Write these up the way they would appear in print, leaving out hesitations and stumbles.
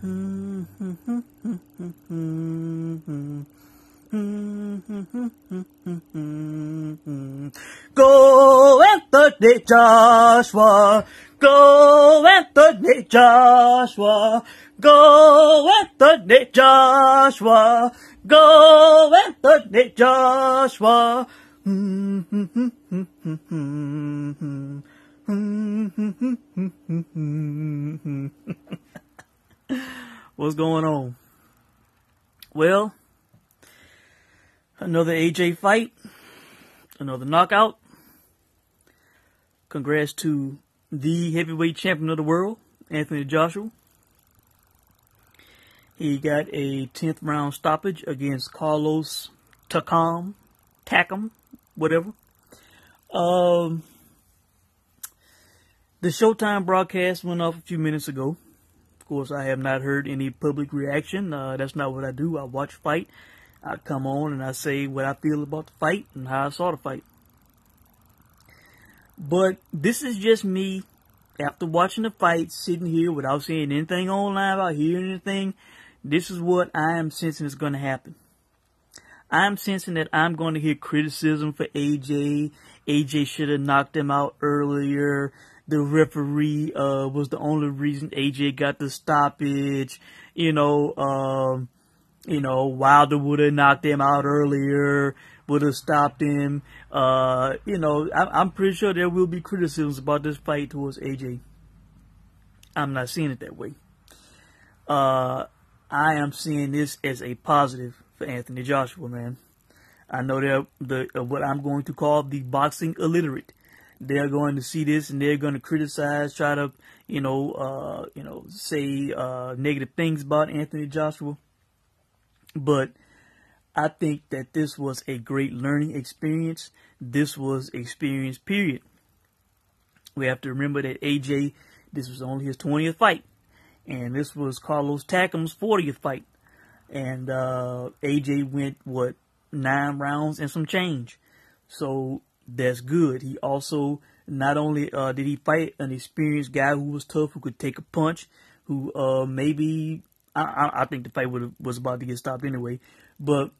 Go Anthony Joshua, go Anthony Joshua, go Anthony Joshua, go Anthony Joshua. What's going on? Well, another AJ fight, another knockout. Congrats to the heavyweight champion of the world, Anthony Joshua. He got a 10th round stoppage against Carlos Takam, whatever. The Showtime broadcast went off a few minutes ago. Of course, I have not heard any public reaction. That's not what I do. I watch fight. I come on and I say what I feel about the fight and how I saw the fight. But this is just me, after watching the fight, sitting here without seeing anything online, without hearing anything. This is what I am sensing is going to happen. I'm sensing that I'm going to hear criticism for AJ. AJ should have knocked him out earlier. The referee was the only reason AJ got the stoppage. Wilder would have knocked him out earlier, would have stopped him. I'm pretty sure there will be criticisms about this fight towards AJ. I'm not seeing it that way. I am seeing this as a positive for Anthony Joshua, man. I know they're what I'm going to call the boxing illiterate. They're going to see this and they're going to criticize, try to, say negative things about Anthony Joshua. But I think that this was a great learning experience. This was experience, period. We have to remember that AJ, this was only his 20th fight. And this was Carlos Takam's 40th fight. And AJ went, 9 rounds and some change. So that's good. He also, not only did he fight an experienced guy who was tough, who could take a punch, who I think the fight was about to get stopped anyway. But,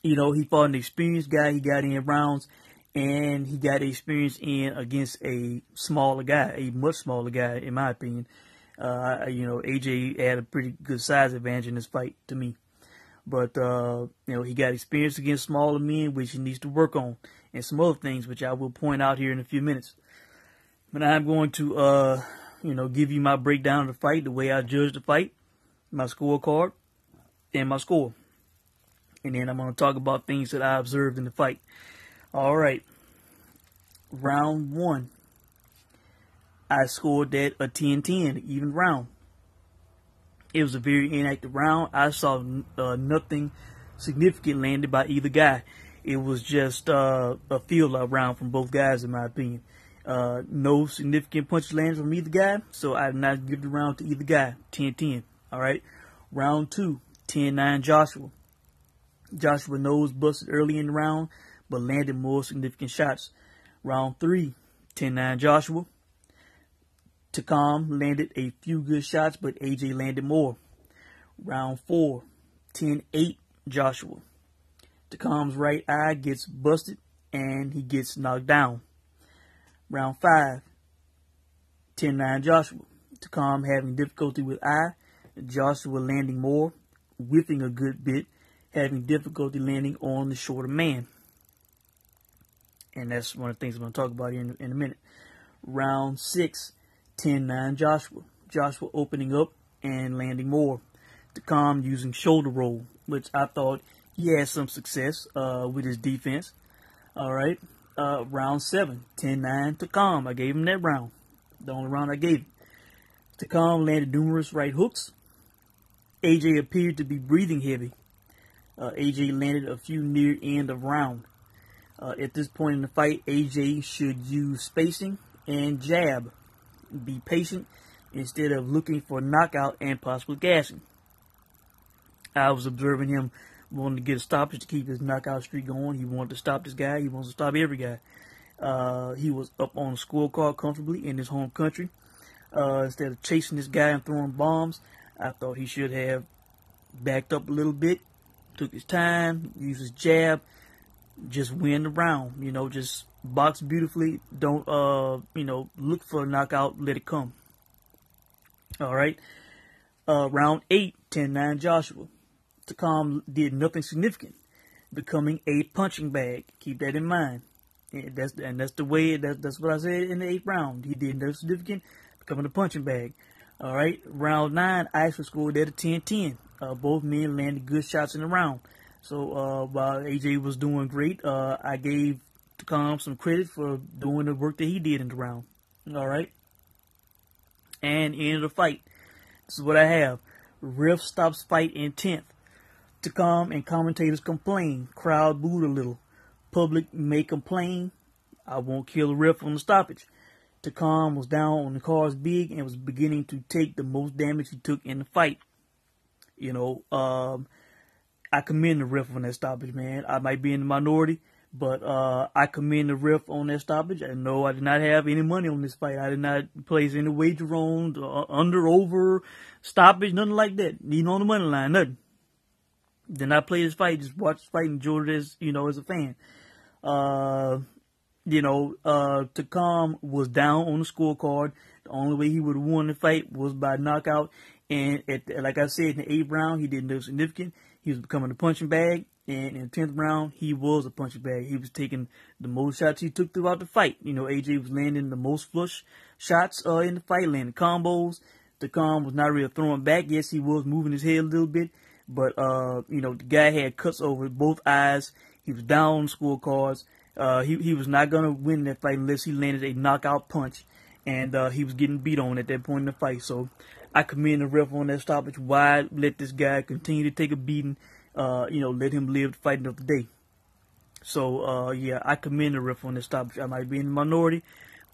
he fought an experienced guy. He got in rounds, and he got experience in against a smaller guy, a much smaller guy, in my opinion. AJ had a pretty good size advantage in this fight to me. But, he got experience against smaller men, which he needs to work on, and some other things, which I will point out here in a few minutes. But I'm going to, give you my breakdown of the fight, the way I judge the fight, my scorecard, and my score. And then I'm going to talk about things that I observed in the fight. All right. Round 1. I scored that a 10-10, even round. It was a very inactive round. I saw nothing significant landed by either guy. It was just a feel-out round from both guys, in my opinion. No significant punches landed from either guy, so I did not give the round to either guy. 10-10. All right. Round 2, 10-9 Joshua. Joshua nose busted early in the round, but landed more significant shots. Round 3, 10-9 Joshua. Takam landed a few good shots, but AJ landed more. Round 4, 10-8 Joshua. Takam's right eye gets busted, and he gets knocked down. Round 5, 10-9 Joshua. Takam having difficulty with eye. Joshua landing more, whiffing a good bit, having difficulty landing on the shorter man. And that's one of the things I'm going to talk about here in a minute. Round 6, 10-9 Joshua. Joshua opening up and landing more. Takam using shoulder roll, which I thought he had some success with his defense. All right. Round 7, 10-9 Takam. I gave him that round. The only round I gave him. Takam landed numerous right hooks. AJ appeared to be breathing heavy. AJ landed a few near end of round. At this point in the fight, AJ should use spacing and jab. Be patient instead of looking for knockout and possible gassing. I was observing him wanting to get a stoppage to keep his knockout streak going. He wanted to stop this guy. He wants to stop every guy. He was up on the scorecard comfortably in his home country. Instead of chasing this guy and throwing bombs, I thought he should have backed up a little bit, took his time, used his jab, just win the round. Just box beautifully. Don't look for a knockout. Let it come. All right. Round 8, 10-9 Joshua. Takam did nothing significant, becoming a punching bag. Keep that in mind. And that's the way. That's what I said in the 8th round. He did nothing significant, becoming a punching bag. All right. Round 9, I actually scored at a 10-10. Both men landed good shots in the round. So while AJ was doing great, I gave Takam some credit for doing the work that he did in the round. All right. And end of the fight. This is what I have. Ref stops fight in 10th. Takam and commentators complain. Crowd booed a little. Public may complain. I won't kill the ref on the stoppage. Takam was down on the cards big and was beginning to take the most damage he took in the fight. I commend the ref on that stoppage, man. I might be in the minority, but I commend the ref on that stoppage. I know I did not have any money on this fight. I did not place any wager on under, over, stoppage, nothing like that. Even on the money line, nothing. Did not play this fight. Just watch the fight and enjoy it as a fan. Takam was down on the scorecard. The only way he would have won the fight was by knockout. And like I said, in the 8th round, he did nothing significant. He was becoming a punching bag. And in the 10th round, he was a punching bag. He was taking the most shots he took throughout the fight. AJ was landing the most flush shots in the fight, landing combos. Takam was not really throwing back. Yes, he was moving his head a little bit. But, the guy had cuts over both eyes. He was down on the scorecards. He was not going to win that fight unless he landed a knockout punch. And he was getting beat on at that point in the fight. So I commend the ref on that stoppage. Why let this guy continue to take a beating? Let him live to fight another day. So, I commend the ref on that stoppage. I might be in the minority,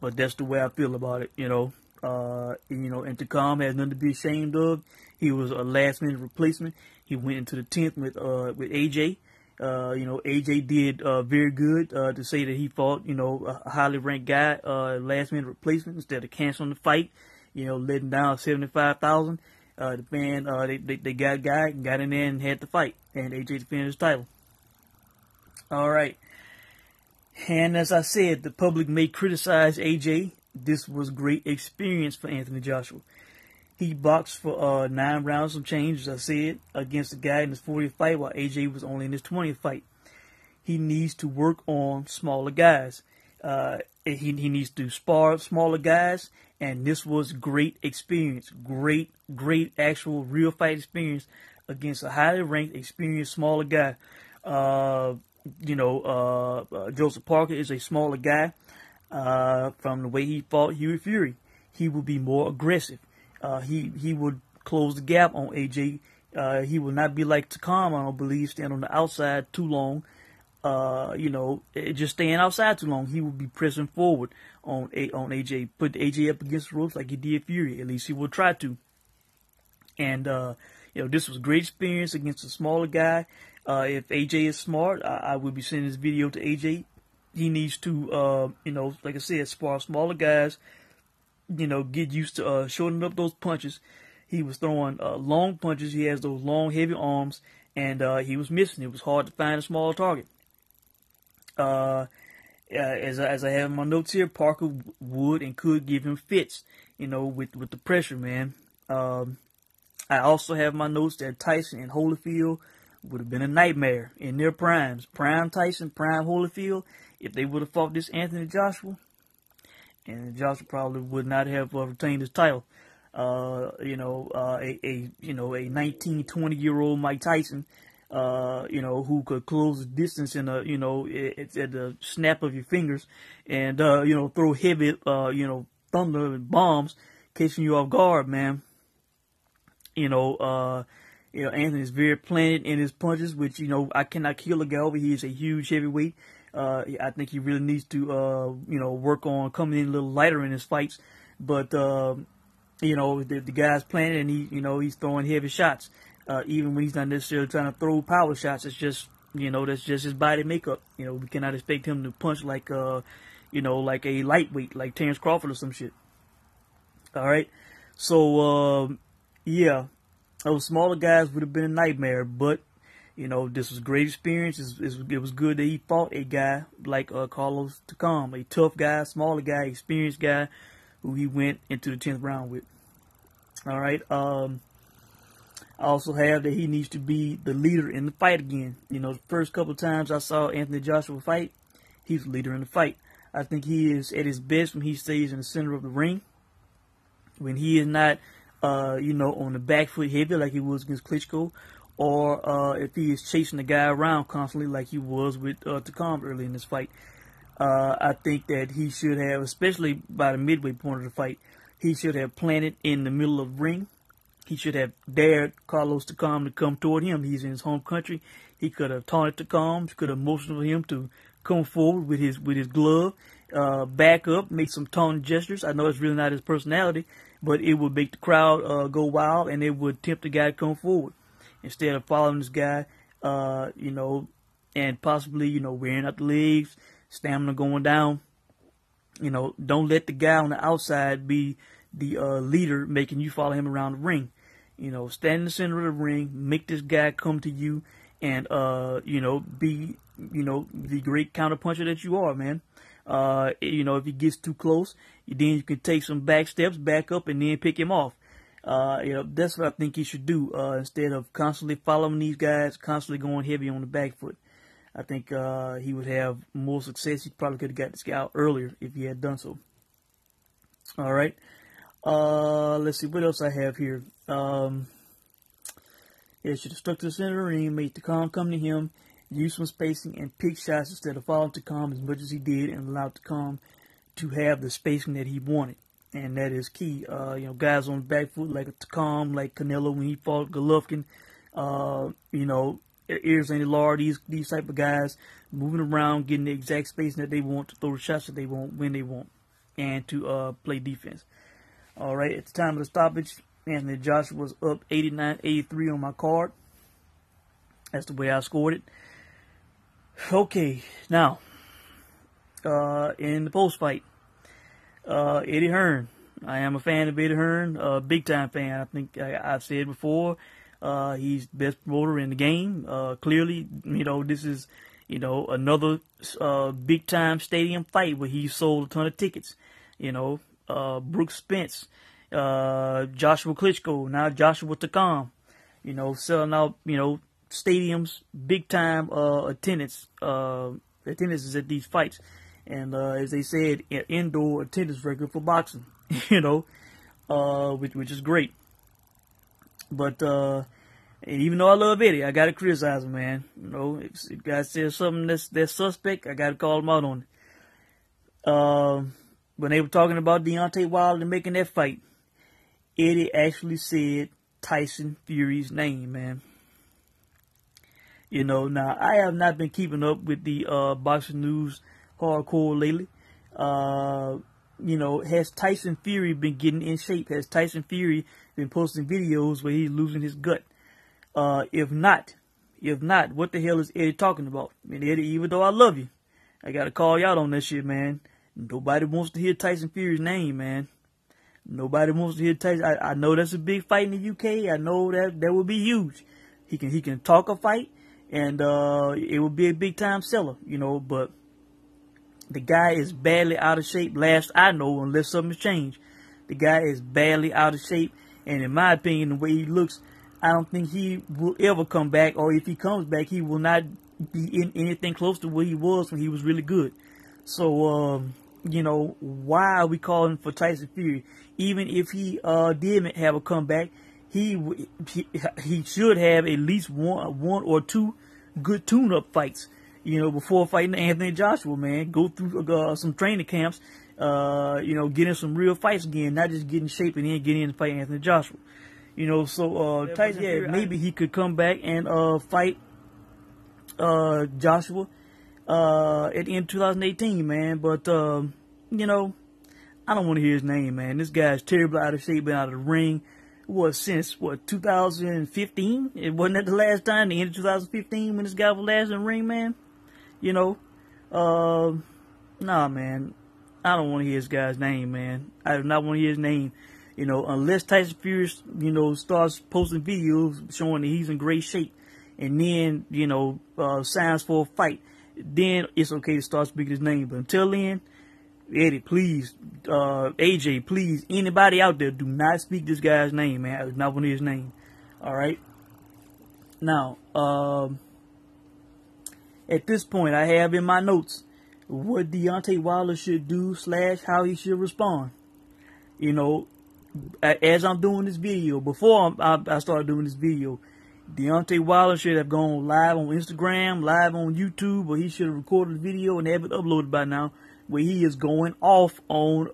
but that's the way I feel about it, and Takam has nothing to be ashamed of. He was a last-minute replacement. He went into the 10th with AJ. AJ did very good to say that he fought, a highly ranked guy, last-minute replacement instead of canceling the fight, letting down 75,000. The man, they got a guy, got in there and had the fight, and AJ defended his title. All right. And as I said, the public may criticize AJ. This was great experience for Anthony Joshua. He boxed for 9 rounds some change, as I said, against a guy in his 40th fight, while AJ was only in his 20th fight. He needs to work on smaller guys. He needs to spar smaller guys, and this was great experience. Great actual real fight experience against a highly ranked, experienced smaller guy. Joseph Parker is a smaller guy. From the way he fought Huey Fury, he would be more aggressive. He would close the gap on AJ. He will not be like Takam, I don't believe, stand on the outside too long. Just staying outside too long. He would be pressing forward on AJ, put AJ up against the ropes like he did Fury. At least he will try to. And this was a great experience against a smaller guy. If AJ is smart, I would be sending this video to AJ. He needs to, like I said, spar smaller guys. Get used to shortening up those punches. He was throwing long punches. He has those long, heavy arms, and he was missing. It was hard to find a small target. As I have in my notes here, Parker would and could give him fits, with the pressure, man. I also have my notes that Tyson and Holyfield would have been a nightmare in their primes. Prime Tyson, prime Holyfield, if they would have fought this Anthony Joshua, and Joshua probably would not have retained his title. A 19, 20-year-old Mike Tyson, who could close the distance in at the snap of your fingers, and throw heavy, thunder and bombs, catching you off guard, man. Anthony is very planted in his punches, which, I cannot kill a guy over. He is a huge heavyweight. I think he really needs to, work on coming in a little lighter in his fights. But, the guy's planted and he's throwing heavy shots. Even when he's not necessarily trying to throw power shots, it's just, that's just his body makeup. We cannot expect him to punch like a lightweight, like Terrence Crawford or some shit. All right. So, Those smaller guys would have been a nightmare, but this was a great experience. It was good that he fought a guy like Carlos Takam, a tough guy, smaller guy, experienced guy, who he went into the 10th round with. All right. I also have that he needs to be the leader in the fight again. The first couple of times I saw Anthony Joshua fight, he's the leader in the fight. I think he is at his best when he stays in the center of the ring, when he is not, on the back foot heavy like he was against Klitschko, or if he is chasing the guy around constantly like he was with Takam early in this fight. I think that he should have, especially by the midway point of the fight, he should have planted in the middle of the ring. He should have dared Carlos Takam to come toward him. He's in his home country. He could have taunted Takam. He could have motioned for him to come forward with his glove, back up, make some taunting gestures. I know it's really not his personality, but it would make the crowd go wild, and it would tempt the guy to come forward. Instead of following this guy, and possibly, wearing out the legs, stamina going down, don't let the guy on the outside be the leader making you follow him around the ring. Stand in the center of the ring, make this guy come to you, and, be, the great counterpuncher that you are, man. If he gets too close, then you can take some back steps, back up, and then pick him off. That's what I think he should do, instead of constantly following these guys, constantly going heavy on the back foot. I think he would have more success. He probably could have got this guy out earlier if he had done so. All right. Let's see what else I have here. Should have stuck to the center of the ring, made Takam come to him, use some spacing, and pick shots instead of following Takam as much as he did, and allowed Takam to have the spacing that he wanted. And that is key. Guys on the back foot like Takam, like Canelo when he fought Golovkin, Ears Lar, these type of guys moving around, getting the exact spacing that they want to throw the shots that they want when they want, and to play defense. All right, at the time of the stoppage, Anthony Joshua was up 89-83 on my card. That's the way I scored it. Okay, now, in the post-fight, Eddie Hearn. I am a fan of Eddie Hearn, big time fan. I think I've said before, he's the best promoter in the game. Clearly, this is, another big time stadium fight where he sold a ton of tickets. Brooks Spence, Joshua Klitschko, now Joshua Takam, selling out, stadiums, big time attendances at these fights. And as they said, indoor attendance record for boxing, which is great. But even though I love Eddie, I gotta criticize him, man. If a guy says something that's suspect, I gotta call him out on it. When they were talking about Deontay Wilder making that fight, Eddie actually said Tyson Fury's name, man. Now I have not been keeping up with the boxing news hardcore lately. Has Tyson Fury been getting in shape? Has Tyson Fury been posting videos where he's losing his gut? If not, what the hell is Eddie talking about? Eddie, even though I love you, I gotta call you out on that shit, man. Nobody wants to hear Tyson Fury's name, man. Nobody wants to hear Tyson. I know that's a big fight in the UK. I know that would be huge. He can talk a fight, and it would be a big time seller, but the guy is badly out of shape, last I know, unless something's changed. The guy is badly out of shape, and in my opinion, the way he looks, I don't think he will ever come back, or if he comes back, he will not be in anything close to where he was when he was really good. So, why are we calling for Tyson Fury? Even if he did have a comeback, he should have at least one or two good tune-up fights, before fighting Anthony Joshua, man. Go through some training camps, getting some real fights again, not just getting in shape and then getting in and fight Anthony Joshua. Tyson, maybe he could come back and fight Joshua at the end of 2018, man. But, I don't want to hear his name, man. This guy's terribly out of shape, been out of the ring. Since 2015? It wasn't that the last time, the end of 2015, when this guy was last in the ring, man? Nah, man. I don't want to hear this guy's name, man. I do not want to hear his name. You know, unless Tyson Fury, you know, starts posting videos showing that he's in great shape, and then, you know, signs for a fight, then it's okay to start speaking his name. But until then, Eddie, please, AJ, please, anybody out there, do not speak this guy's name, man. I do not want to hear his name. All right. Now, at this point, I have in my notes what Deontay Wilder should do / how he should respond. You know, as I'm doing this video, before I started doing this video, Deontay Wilder should have gone live on Instagram, live on YouTube, or he should have recorded the video and have it uploaded by now, where he is going off on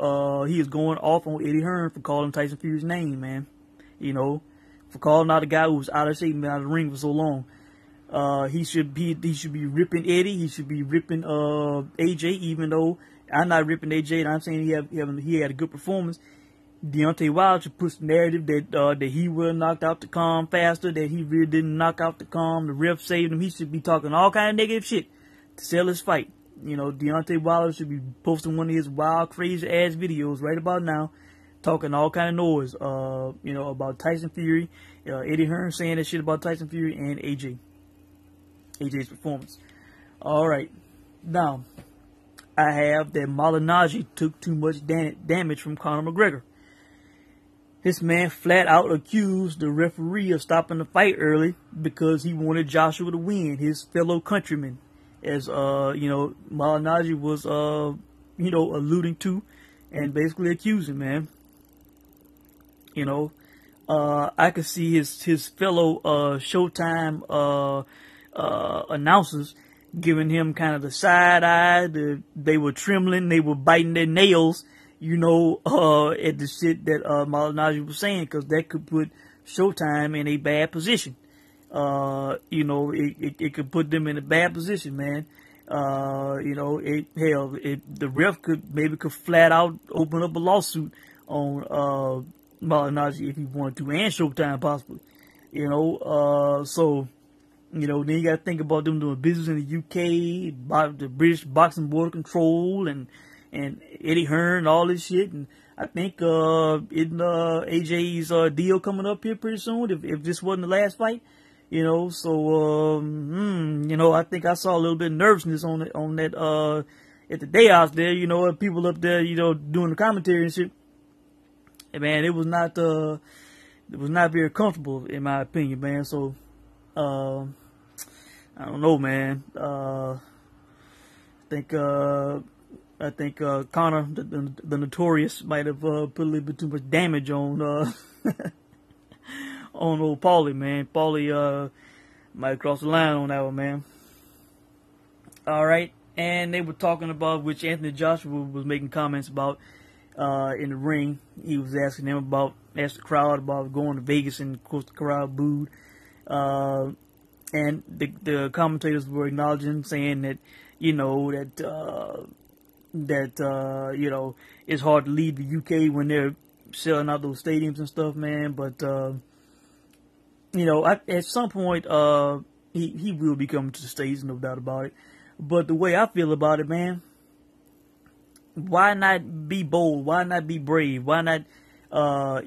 Eddie Hearn for calling Tyson Fury's name, man. You know, for calling out a guy who was out of shape and been out of the ring for so long. He should be ripping Eddie. He should be ripping AJ, even though I'm not ripping AJ and I'm saying he had a good performance. Deontay Wilder should push the narrative that he would have knocked out Takam faster, that he really didn't knock out Takam, the ref saved him. He should be talking all kind of negative shit to sell his fight. You know, Deontay Wilder should be posting one of his wild, crazy ass videos right about now, talking all kind of noise, you know, about Tyson Fury, Eddie Hearn saying that shit about Tyson Fury, and AJ's performance. All right, now I have that Malignaggi took too much damage from Conor McGregor. This man flat out accused the referee of stopping the fight early because he wanted Joshua to win, his fellow countryman, as you know, Malignaggi was you know, alluding to and basically accusing, man. You know, I could see his fellow Showtime announcers giving him kind of the side eye. They were trembling, they were biting their nails, you know, at the shit that Malignaggi was saying, because that could put Showtime in a bad position. You know, it could put them in a bad position, man. You know, the ref could flat out open up a lawsuit on Malignaggi if he wanted to, and Showtime possibly. You know, so, you know, then you got to think about them doing business in the UK, the British Boxing Board of Control, and Eddie Hearn, all this shit. And I think AJ's deal coming up here pretty soon, if this wasn't the last fight. You know, so you know, I think I saw a little bit of nervousness on that at the day out there. You know, people up there, you know, doing the commentary and shit. And man, it was not very comfortable in my opinion, man. So I don't know, man. I think Conor, the Notorious, might have put a little bit too much damage on on old Paulie, man. Paulie might cross the line on that one, man. All right, and they were talking about, which Anthony Joshua was making comments about in the ring. He was asking the crowd about going to Vegas, and of course the crowd booed. And the commentators were acknowledging, saying that, you know, that you know, it's hard to leave the UK when they're selling out those stadiums and stuff, man. But you know, at some point, he will be coming to the States, no doubt about it. But the way I feel about it, man, why not be bold? Why not be brave? Why not,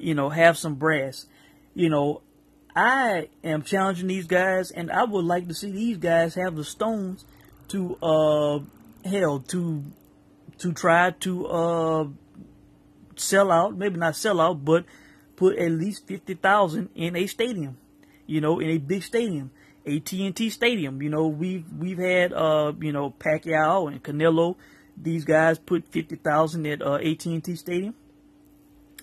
you know, have some brass? You know, I am challenging these guys, and I would like to see these guys have the stones to, to try to sell out, maybe not sell out, but put at least 50,000 in a stadium, you know, in a big stadium, AT&T Stadium. You know, we've had, you know, Pacquiao and Canelo. These guys put 50,000 at AT&T Stadium.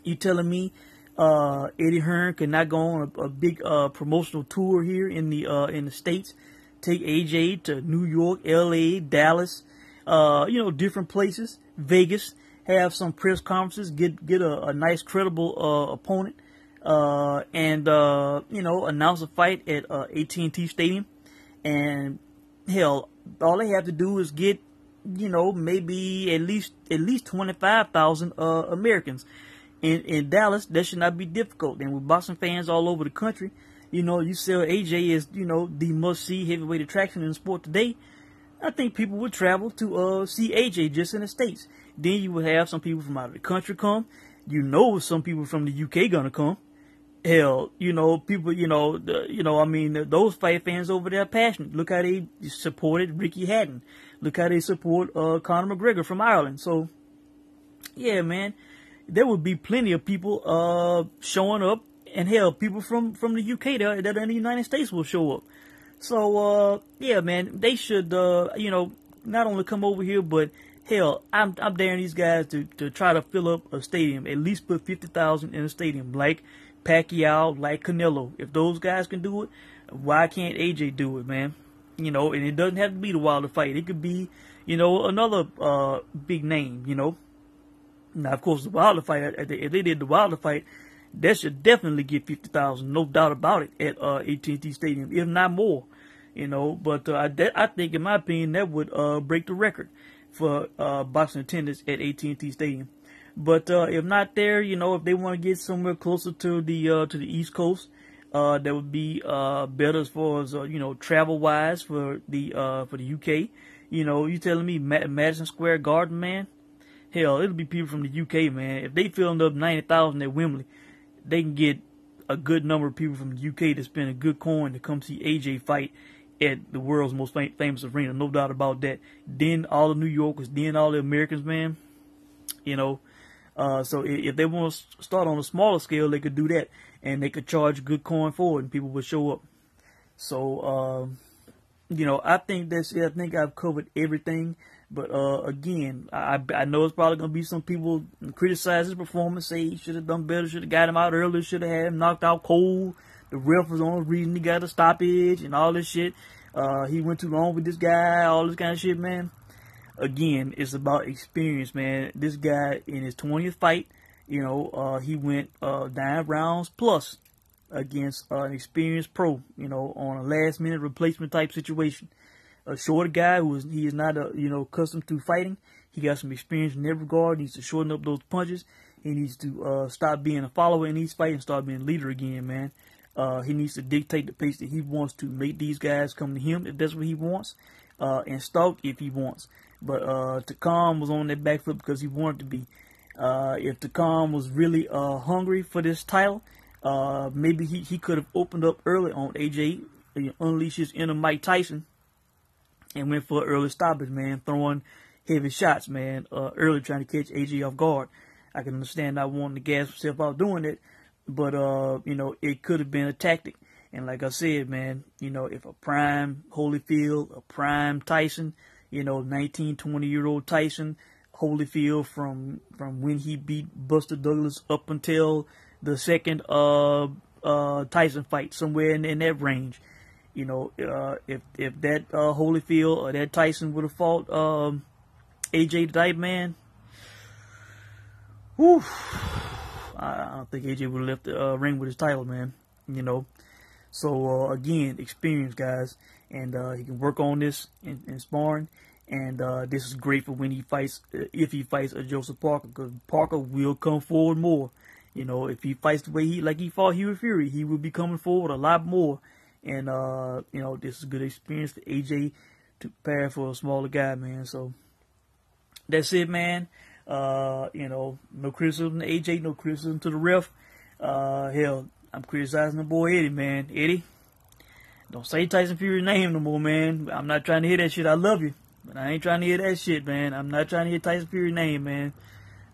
You telling me Eddie Hearn could not go on a big promotional tour here in the States, take AJ to New York, LA, Dallas, you know, different places, Vegas, have some press conferences, get a nice credible opponent, and you know, announce a fight at AT&T Stadium, and hell, all they have to do is get, you know, maybe at least 25,000 Americans. In Dallas, that should not be difficult. And with boxing fans all over the country, you know, you sell AJ as, you know, the must-see heavyweight attraction in the sport today, I think people would travel to see AJ just in the States. Then you would have some people from out of the country come. You know, some people from the UK gonna come. Hell, you know, people, I mean, those fight fans over there are passionate. Look how they supported Ricky Hatton. Look how they support Conor McGregor from Ireland. So, yeah, man, there would be plenty of people showing up, and hell, people from the UK that are in the United States will show up. So, yeah, man, they should, not only come over here, but hell, I'm daring these guys to try to fill up a stadium. At least put 50,000 in a stadium, like Pacquiao, like Canelo. If those guys can do it, why can't AJ do it, man? You know, and it doesn't have to be the Wilder fight. It could be, another big name, Now, of course, the Wilder fight, if they did the Wilder fight, that should definitely get 50,000, no doubt about it, at AT&T Stadium, if not more, But I think, in my opinion, that would break the record for boxing attendance at AT&T Stadium. But if not there, if they want to get somewhere closer to the East Coast, that would be better as far as travel wise for the UK. You telling me Madison Square Garden, man? Hell, it'll be people from the UK, man. If they filled up 90,000 at Wembley, they can get a good number of people from the UK to spend a good coin to come see AJ fight at the world's most famous arena, no doubt about that. Then all the New Yorkers, then all the Americans, man. So if they want to start on a smaller scale, they could do that, and they could charge good coin for it, and people would show up. So, I think that's it. I think I've covered everything. But again, I know it's probably gonna be some people criticize his performance, say he should have done better, should have got him out earlier, should have had him knocked out cold. The ref was the only reason he got a stoppage and all this shit. He went too long with this guy, all this kind of shit, man. Again, it's about experience, man. This guy, in his 20th fight, he went 9 rounds plus against an experienced pro, on a last-minute replacement type situation. A shorter guy he is not accustomed to fighting. He got some experience in that regard. He needs to shorten up those punches. He needs to stop being a follower in these fights and start being a leader again, man. He needs to dictate the pace that he wants to make these guys come to him if that's what he wants, and stalk if he wants. But Takam was on that back foot because he wanted to be. If Takam was really hungry for this title, maybe he could have opened up early on AJ, unleashed his inner Mike Tyson, and went for an early stoppage, man, throwing heavy shots, man, early, trying to catch AJ off guard. I can understand not wanting to gas himself out doing it, but, it could have been a tactic. And like I said, man, if a prime Holyfield, a prime Tyson, 19, 20-year-old Tyson, Holyfield from when he beat Buster Douglas up until the second Tyson fight, somewhere in that range. If that Holyfield or that Tyson would have fought AJ tonight, man, whew, I don't think AJ would have left the ring with his title, man. So again, experience, guys, and he can work on this in sparring. And this is great for when he fights, if he fights a Joseph Parker, because Parker will come forward more. If he fights the way he fought Huey Fury, he will be coming forward a lot more. And, this is a good experience for AJ to prepare for a smaller guy, man. So, that's it, man. No criticism to AJ, no criticism to the ref. Hell, I'm criticizing the boy Eddie, man. Eddie, don't say Tyson Fury's name no more, man. I'm not trying to hear that shit. I love you, but I ain't trying to hear that shit, man. I'm not trying to hear Tyson Fury's name, man.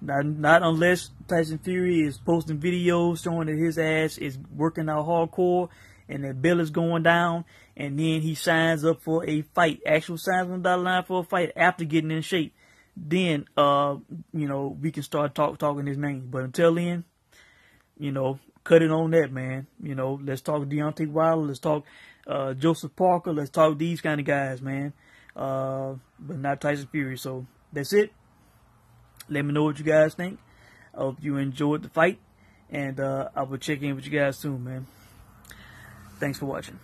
Not unless Tyson Fury is posting videos showing that his ass is working out hardcore and that belly's going down, and then he signs up for a fight, actual signs on the dotted line for a fight after getting in shape. Then, we can start talking his name. But until then, cut it on that, man. Let's talk Deontay Wilder. Let's talk Joseph Parker. Let's talk these kind of guys, man. But not Tyson Fury. So that's it. Let me know what you guys think. I hope you enjoyed the fight, and I will check in with you guys soon, man. Thanks for watching.